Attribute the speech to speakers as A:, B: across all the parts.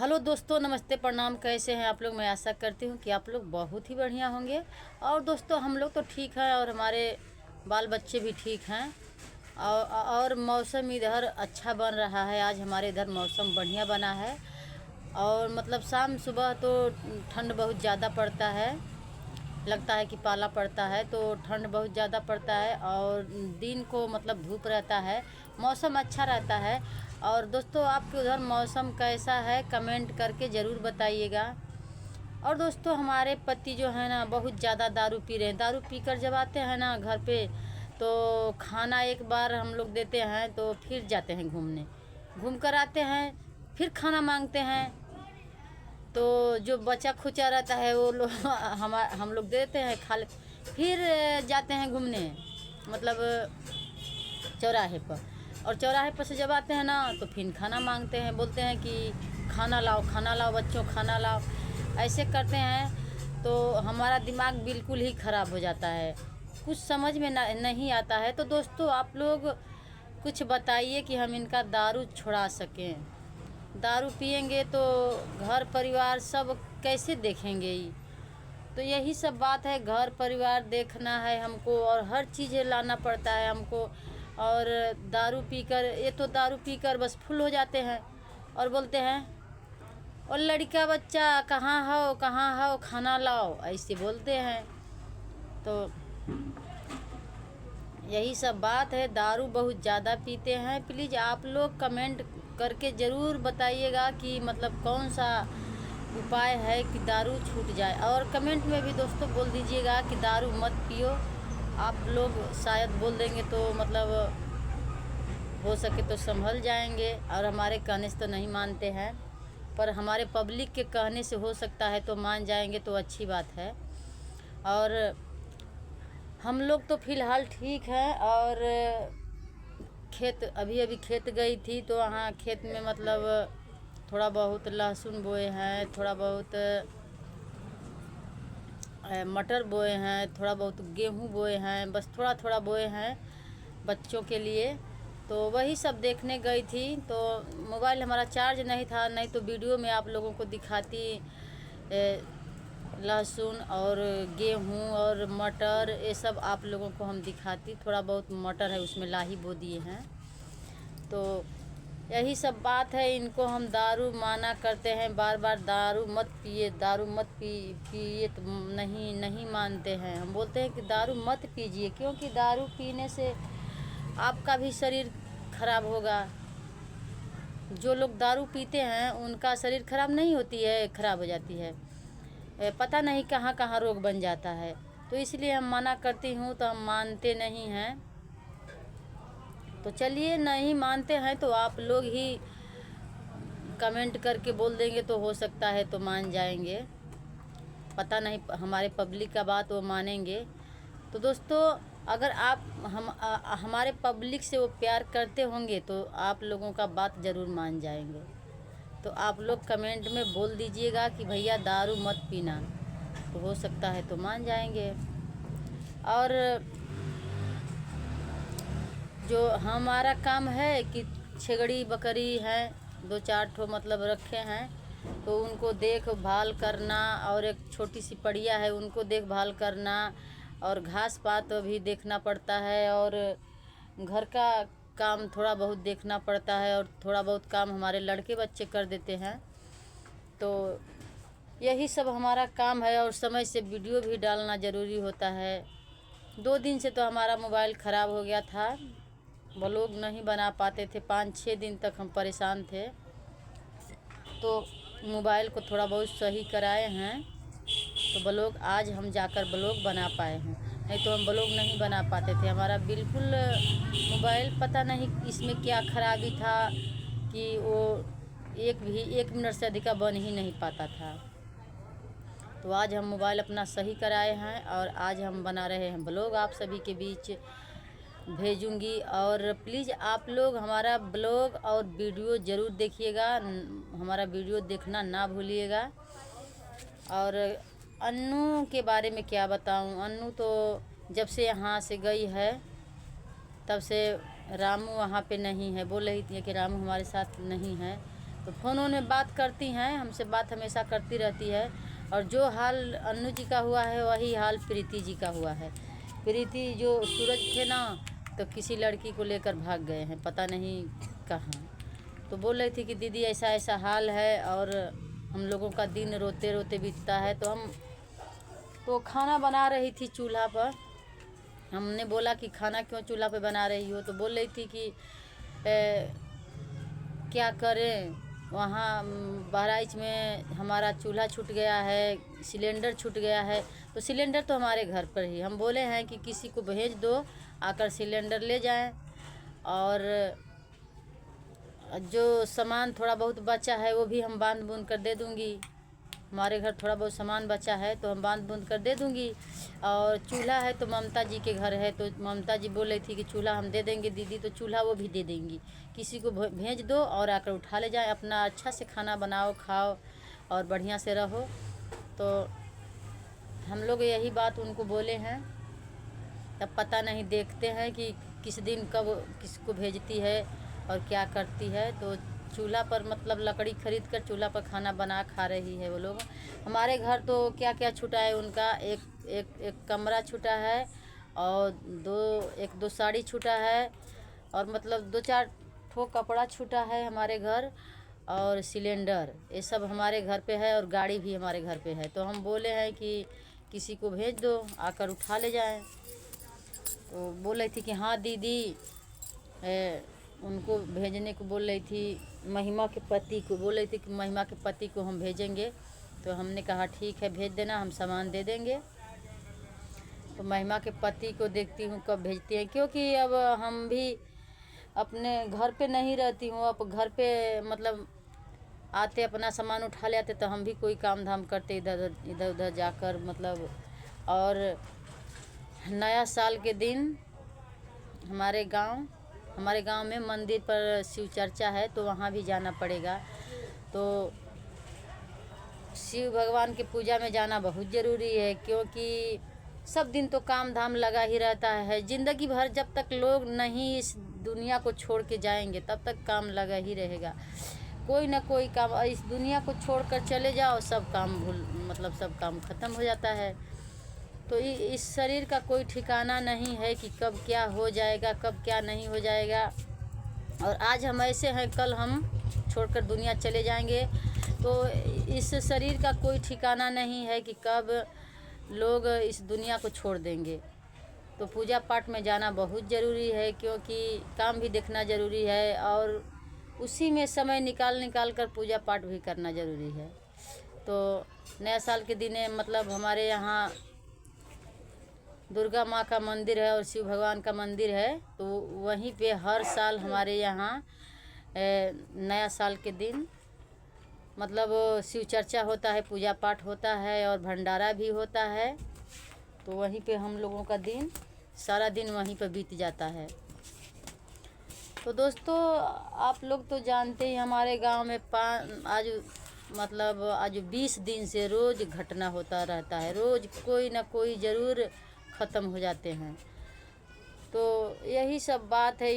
A: Hello दोस्तों, नमस्ते, प्रणाम। कैसे हैं आप लोग? मैं आशा करती हूँ कि आप लोग बहुत ही बढ़िया होंगे। और दोस्तों, हम लोग तो ठीक हैं और हमारे बाल बच्चे भी ठीक हैं। और मौसम इधर अच्छा बन रहा है। आज हमारे इधर मौसम बढ़िया बना है। और मतलब शाम सुबह तो ठंड बहुत ज़्यादा पड़ता है, लगता है कि पाला पड़ता है, तो ठंड बहुत ज़्यादा पड़ता है। और दिन को मतलब धूप रहता है, मौसम अच्छा रहता है। और दोस्तों, आपके उधर मौसम कैसा है? कमेंट करके ज़रूर बताइएगा। और दोस्तों, हमारे पति जो है ना बहुत ज़्यादा दारू पी रहे हैं। दारू पीकर जब आते हैं ना घर पे, तो खाना एक बार हम लोग देते हैं तो फिर जाते हैं घूमने, घूम कर आते हैं, फिर खाना मांगते हैं। तो जो बचा खुचा रहता है वो लोग हम लोग देते हैं, खा ले। फिर जाते हैं घूमने, मतलब चौराहे पर। और चौराहे पर से जब आते हैं ना तो फिर खाना मांगते हैं, बोलते हैं कि खाना लाओ, खाना लाओ बच्चों, खाना लाओ। ऐसे करते हैं तो हमारा दिमाग बिल्कुल ही ख़राब हो जाता है, कुछ समझ में नहीं आता है। तो दोस्तों, आप लोग कुछ बताइए कि हम इनका दारू छुड़ा सकें। दारू पिएंगे तो घर परिवार सब कैसे देखेंगे? तो यही सब बात है, घर परिवार देखना है हमको और हर चीज़ लाना पड़ता है हमको। और दारू पीकर, ये तो दारू पीकर बस फुल हो जाते हैं और बोलते हैं और लड़का बच्चा कहाँ हो, कहाँ हो, खाना लाओ, ऐसे बोलते हैं। तो यही सब बात है, दारू बहुत ज़्यादा पीते हैं। प्लीज़ आप लोग कमेंट करके ज़रूर बताइएगा कि मतलब कौन सा उपाय है कि दारू छूट जाए। और कमेंट में भी दोस्तों बोल दीजिएगा कि दारू मत पियो। आप लोग शायद बोल देंगे तो मतलब हो सके तो संभल जाएंगे। और हमारे कहने से तो नहीं मानते हैं, पर हमारे पब्लिक के कहने से हो सकता है तो मान जाएंगे, तो अच्छी बात है। और हम लोग तो फ़िलहाल ठीक हैं। और खेत, अभी खेत गई थी तो वहाँ खेत में मतलब थोड़ा बहुत लहसुन बोए हैं, थोड़ा बहुत मटर बोए हैं, थोड़ा बहुत गेहूँ बोए हैं, बस थोड़ा थोड़ा बोए हैं बच्चों के लिए। तो वही सब देखने गई थी। तो मोबाइल हमारा चार्ज नहीं था, नहीं तो वीडियो में आप लोगों को दिखाती। लहसुन और गेहूँ और मटर, ये सब आप लोगों को हम दिखाती। थोड़ा बहुत मटर है उसमें लाही बो दिए हैं। तो यही सब बात है। इनको हम दारू माना करते हैं बार बार, दारू मत पिए, दारू मत पिए, तो नहीं मानते हैं। हम बोलते हैं कि दारू मत पीजिए, क्योंकि दारू पीने से आपका भी शरीर खराब होगा। जो लोग दारू पीते हैं उनका शरीर खराब नहीं होती है, खराब हो जाती है, पता नहीं कहाँ कहाँ रोग बन जाता है। तो इसलिए हम मना करती हूँ, तो हम मानते नहीं हैं। तो चलिए, नहीं मानते हैं तो आप लोग ही कमेंट करके बोल देंगे तो हो सकता है तो मान जाएंगे, पता नहीं हमारे पब्लिक का बात वो मानेंगे। तो दोस्तों, अगर आप हमारे पब्लिक से वो प्यार करते होंगे तो आप लोगों का बात ज़रूर मान जाएंगे। तो आप लोग कमेंट में बोल दीजिएगा कि भैया दारू मत पीना, तो हो सकता है तो मान जाएंगे। और जो हमारा काम है कि छेगड़ी बकरी हैं, 2-4 ठो मतलब रखे हैं, तो उनको देखभाल करना। और एक छोटी सी पड़िया है, उनको देखभाल करना। और घास पात भी देखना पड़ता है। और घर का काम थोड़ा बहुत देखना पड़ता है। और थोड़ा बहुत काम हमारे लड़के बच्चे कर देते हैं। तो यही सब हमारा काम है। और समय से वीडियो भी डालना ज़रूरी होता है। 2 दिन से तो हमारा मोबाइल ख़राब हो गया था, व्लॉग नहीं बना पाते थे। 5-6 दिन तक हम परेशान थे। तो मोबाइल को थोड़ा बहुत सही कराए हैं, तो ब्लॉग आज हम जाकर ब्लॉग बना पाए हैं, नहीं तो हम ब्लॉग नहीं बना पाते थे। हमारा बिल्कुल मोबाइल, पता नहीं इसमें क्या खराबी था कि वो 1 मिनट से अधिक बन ही नहीं पाता था। तो आज हम मोबाइल अपना सही कराए हैं और आज हम बना रहे हैं ब्लॉग, आप सभी के बीच भेजूंगी। और प्लीज़ आप लोग हमारा ब्लॉग और वीडियो ज़रूर देखिएगा, हमारा वीडियो देखना ना भूलिएगा। और अन्नू के बारे में क्या बताऊं? अन्नू तो जब से यहाँ से गई है तब से रामू वहाँ पे नहीं है। बोल रही थी कि रामू हमारे साथ नहीं है, तो फ़ोनों में बात करती हैं, हमसे बात हमेशा करती रहती है। और जो हाल अन्नू जी का हुआ है वही हाल प्रीति जी का हुआ है। प्रीति जो सूरज थे ना, तो किसी लड़की को लेकर भाग गए हैं, पता नहीं कहाँ। तो बोल रही थी कि दीदी ऐसा ऐसा हाल है और हम लोगों का दिन रोते रोते बीतता है। तो खाना बना रही थी चूल्हा पर। हमने बोला कि खाना क्यों चूल्हा पे बना रही हो, तो बोल रही थी कि क्या करें, वहाँ बहराइच में हमारा चूल्हा छूट गया है, सिलेंडर छूट गया है। तो सिलेंडर तो हमारे घर पर ही, हम बोले हैं कि किसी को भेज दो आकर सिलेंडर ले जाएं। और जो सामान थोड़ा बहुत बचा है वो भी हम बांध बूंद कर दे दूँगी। हमारे घर थोड़ा बहुत सामान बचा है तो हम बांध बूंद कर दे दूँगी। और चूल्हा है तो ममता जी के घर है, तो ममता जी बोल रही थी कि चूल्हा हम दे देंगे दीदी, तो चूल्हा वो भी दे देंगी। किसी को भेज दो और आकर उठा ले जाए, अपना अच्छा से खाना बनाओ, खाओ और बढ़िया से रहो। तो हम लोग यही बात उनको बोले हैं। तब पता नहीं, देखते हैं कि किस दिन कब किसको भेजती है और क्या करती है। तो चूल्हा पर मतलब लकड़ी खरीद कर चूल्हा पर खाना बना खा रही है वो लोग। हमारे घर तो क्या क्या छूटा है उनका, एक कमरा छूटा है और एक दो साड़ी छूटा है और मतलब 2-4 ठो कपड़ा छूटा है हमारे घर। और सिलेंडर ये सब हमारे घर पे है और गाड़ी भी हमारे घर पे है। तो हम बोले हैं कि किसी को भेज दो आकर उठा ले जाएं। तो बोल रही थी कि हाँ दीदी, उनको भेजने को बोल रही थी, महिमा के पति को बोल रही थी कि महिमा के पति को हम भेजेंगे। तो हमने कहा ठीक है भेज देना, हम सामान दे देंगे। तो महिमा के पति को देखती हूँ कब भेजती हैं, क्योंकि अब हम भी अपने घर पे नहीं रहती हूँ। अब घर पे मतलब आते अपना सामान उठा ले आते, तो हम भी कोई काम धाम करते इधर उधर जाकर मतलब। और नया साल के दिन हमारे गांव में मंदिर पर शिव चर्चा है, तो वहाँ भी जाना पड़ेगा। तो शिव भगवान की पूजा में जाना बहुत ज़रूरी है, क्योंकि सब दिन तो काम धाम लगा ही रहता है। ज़िंदगी भर जब तक लोग नहीं इस दुनिया को छोड़ के जाएंगे तब तक काम लगा ही रहेगा। कोई ना कोई काम, इस दुनिया को छोड़कर चले जाओ सब काम सब काम ख़त्म हो जाता है। तो इस शरीर का कोई ठिकाना नहीं है कि कब क्या हो जाएगा, कब क्या नहीं हो जाएगा। और आज हम ऐसे हैं, कल हम छोड़कर दुनिया चले जाएंगे। तो इस शरीर का कोई ठिकाना नहीं है कि कब लोग इस दुनिया को छोड़ देंगे। तो पूजा पाठ में जाना बहुत ज़रूरी है, क्योंकि काम भी देखना ज़रूरी है और उसी में समय निकाल कर पूजा पाठ भी करना ज़रूरी है। तो नया साल के दिन मतलब हमारे यहाँ दुर्गा माँ का मंदिर है और शिव भगवान का मंदिर है। तो वहीं पे हर साल हमारे यहाँ नया साल के दिन मतलब शिव चर्चा होता है, पूजा पाठ होता है और भंडारा भी होता है। तो वहीं पे हम लोगों का दिन सारा दिन वहीं पे बीत जाता है। तो दोस्तों आप लोग तो जानते ही हमारे गांव में आज 20 दिन से रोज़ घटना होता रहता है। रोज़ कोई ना कोई ज़रूर ख़त्म हो जाते हैं। तो यही सब बात है।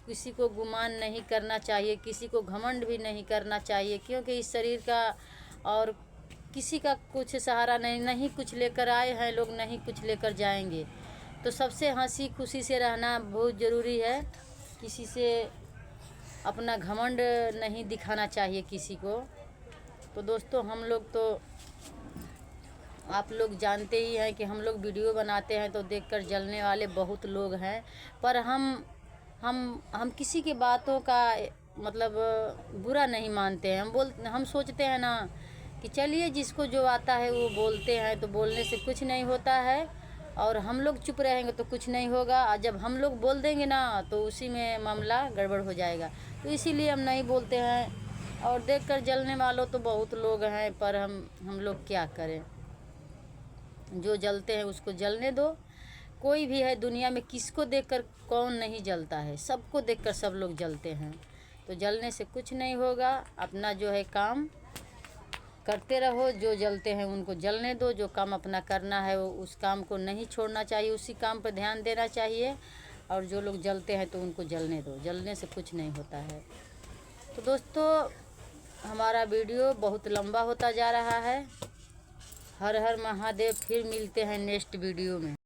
A: किसी को गुमान नहीं करना चाहिए, किसी को घमंड भी नहीं करना चाहिए, क्योंकि इस शरीर का और किसी का कुछ सहारा नहीं कुछ लेकर आए हैं लोग, नहीं कुछ लेकर जाएंगे। तो सबसे हंसी खुशी से रहना बहुत ज़रूरी है। किसी से अपना घमंड नहीं दिखाना चाहिए किसी को। तो दोस्तों हम लोग तो आप लोग जानते ही हैं कि हम लोग वीडियो बनाते हैं तो देखकर जलने वाले बहुत लोग हैं। पर हम किसी की बातों का मतलब बुरा नहीं मानते हैं। हम सोचते हैं ना कि चलिए जिसको जो आता है वो बोलते हैं, तो बोलने से कुछ नहीं होता है और हम लोग चुप रहेंगे तो कुछ नहीं होगा। और जब हम लोग बोल देंगे ना तो उसी में मामला गड़बड़ हो जाएगा। तो इसीलिए हम नहीं बोलते हैं। और देखकर जलने वालों तो बहुत लोग हैं, पर हम लोग क्या करें। जो जलते हैं उसको जलने दो। कोई भी है दुनिया में, किसको देखकर कौन नहीं जलता है, सबको देखकर सब लोग जलते हैं। तो जलने से कुछ नहीं होगा। अपना जो है काम करते रहो। जो जलते हैं उनको जलने दो। जो काम अपना करना है वो उस काम को नहीं छोड़ना चाहिए, उसी काम पर ध्यान देना चाहिए। और जो लोग जलते हैं तो उनको जलने दो, जलने से कुछ नहीं होता है। तो दोस्तों हमारा वीडियो बहुत लंबा होता जा रहा है। हर हर महादेव। फिर मिलते हैं नेक्स्ट वीडियो में।